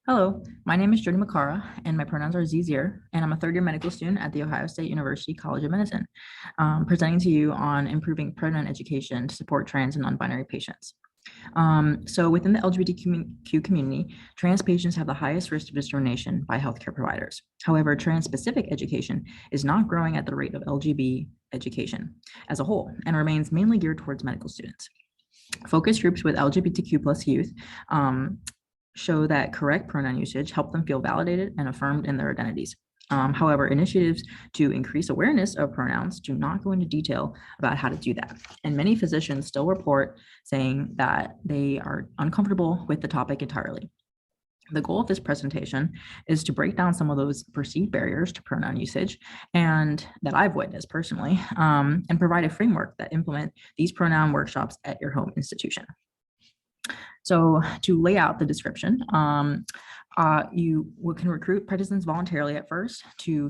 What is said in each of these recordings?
Hello, my name is Jodie Makara, and my pronouns are zirs, and I'm a third-year medical student at The Ohio State University College of Medicine, presenting to you on improving pronoun education to support trans and non-binary patients. So within the LGBTQ community, trans patients have the highest risk of discrimination by healthcare providers. However, trans-specific education is not growing at the rate of LGBT education as a whole and remains mainly geared towards medical students. Focus groups with LGBTQ plus youth show that correct pronoun usage help them feel validated and affirmed in their identities. However, initiatives to increase awareness of pronouns do not go into detail about how to do that. And many physicians still report saying that they are uncomfortable with the topic entirely. The goal of this presentation is to break down some of those perceived barriers to pronoun usage and that I've witnessed personally, and provide a framework that implement these pronoun workshops at your home institution. So to lay out the description, you can recruit participants voluntarily at first to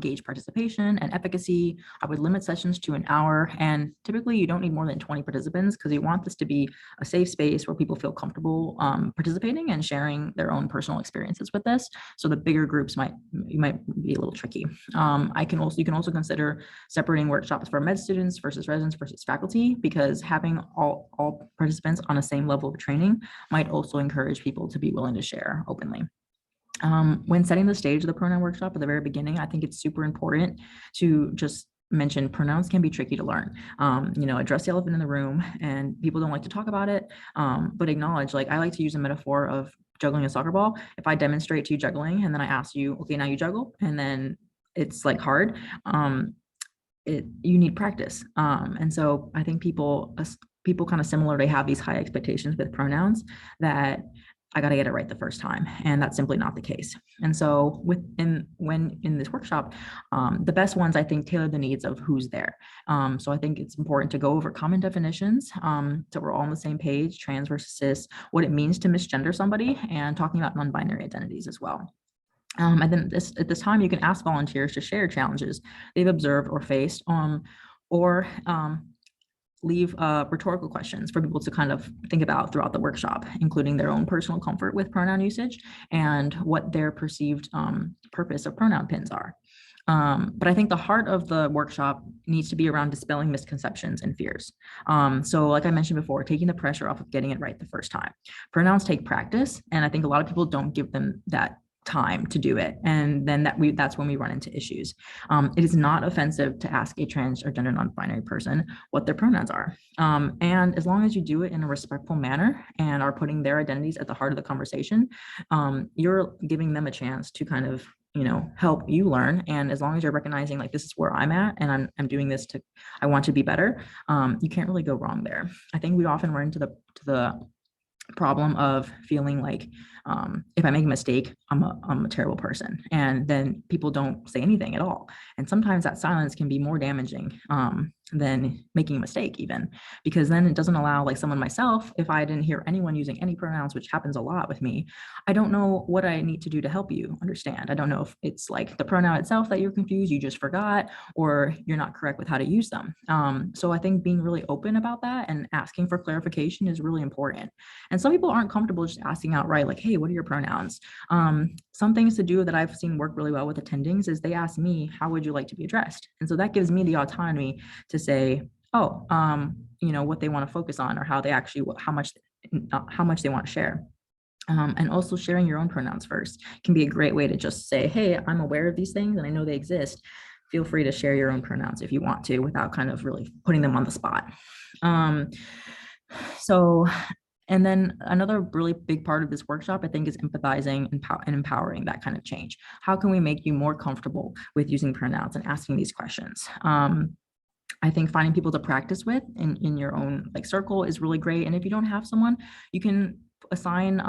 gauge participation and efficacy. I would limit sessions to an hour, and typically you don't need more than 20 participants because you want this to be a safe space where people feel comfortable participating and sharing their own personal experiences with this. So the bigger groups might be a little tricky. You can also consider separating workshops for med students versus residents versus faculty, because having all participants on the same level of training might also encourage people to be willing to share openly. When setting the stage of the pronoun workshop at the very beginning, I think it's super important to just mention pronouns can be tricky to learn. Address the elephant in the room, and people don't like to talk about it, but acknowledge, like I like to use a metaphor of juggling a soccer ball. If I demonstrate to you juggling and then I ask you, okay, now you juggle, and then it's like hard, you need practice. And so I think people kind of similarly have these high expectations with pronouns that I got to get it right the first time. And that's simply not the case. And so in this workshop, the best ones I think tailor the needs of who's there. So I think it's important to go over common definitions, so we're all on the same page, trans versus cis, what it means to misgender somebody, and talking about non-binary identities as well. And then at this time, you can ask volunteers to share challenges they've observed or faced, or leave rhetorical questions for people to kind of think about throughout the workshop, including their own personal comfort with pronoun usage and what their perceived purpose of pronoun pins are. But I think the heart of the workshop needs to be around dispelling misconceptions and fears. So like I mentioned before, taking the pressure off of getting it right the first time. Pronouns take practice, and I think a lot of people don't give them that time to do it, and then that's when we run into issues. It is not offensive to ask a trans or gender non-binary person what their pronouns are, and as long as you do it in a respectful manner and are putting their identities at the heart of the conversation, you're giving them a chance to kind of help you learn. And as long as you're recognizing, like, this is where I'm at and I'm doing this I want to be better, you can't really go wrong there. I think we often run into the problem of feeling like, if I make a mistake, I'm a terrible person, and then people don't say anything at all. And sometimes that silence can be more damaging than making a mistake, even, because then it doesn't allow, like someone myself, if I didn't hear anyone using any pronouns, which happens a lot with me, I don't know what I need to do to help you understand. I don't know if it's like the pronoun itself that you're confused, you just forgot, or you're not correct with how to use them. So I think being really open about that and asking for clarification is really important. And some people aren't comfortable just asking outright, like, hey, what are your pronouns? Some things to do that I've seen work really well with attendings is they ask me, how would you like to be addressed? And so that gives me the autonomy to say, oh, what they want to focus on, or how much they want to share. And also sharing your own pronouns first can be a great way to just say, hey, I'm aware of these things and I know they exist. Feel free to share your own pronouns if you want to, without kind of really putting them on the spot. And then another really big part of this workshop, I think, is empathizing and empowering that kind of change. How can we make you more comfortable with using pronouns and asking these questions? I think finding people to practice with in your own circle is really great. And if you don't have someone, you can assign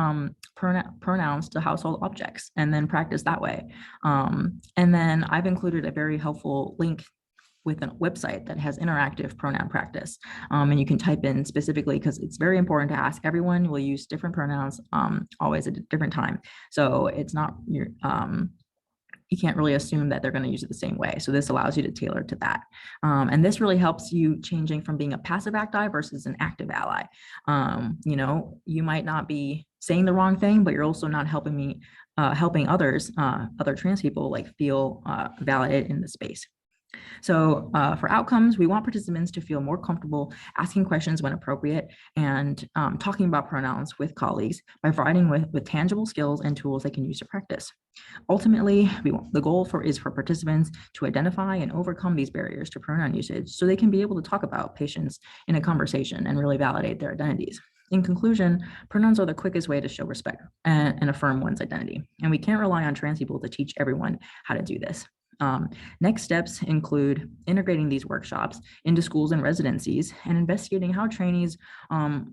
pronouns to household objects and then practice that way. And then I've included a very helpful link with a website that has interactive pronoun practice. And you can type in specifically, because it's very important to ask. Everyone will use different pronouns always at a different time. So it's not you can't really assume that they're going to use it the same way. So this allows you to tailor to that. And this really helps you changing from being a passive ally versus an active ally. You might not be saying the wrong thing, but you're also not helping others, other trans people, like feel validated in the space. So for outcomes, we want participants to feel more comfortable asking questions when appropriate and talking about pronouns with colleagues by providing with tangible skills and tools they can use to practice. Ultimately, the goal is for participants to identify and overcome these barriers to pronoun usage so they can be able to talk about patients in a conversation and really validate their identities. In conclusion, pronouns are the quickest way to show respect and affirm one's identity. And we can't rely on trans people to teach everyone how to do this. Next steps include integrating these workshops into schools and residencies and investigating how trainees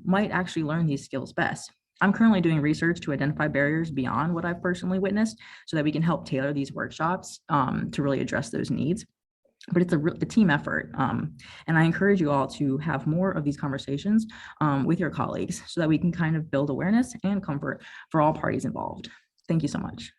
might actually learn these skills best. I'm currently doing research to identify barriers beyond what I've personally witnessed so that we can help tailor these workshops to really address those needs. But it's a team effort. And I encourage you all to have more of these conversations with your colleagues so that we can kind of build awareness and comfort for all parties involved. Thank you so much.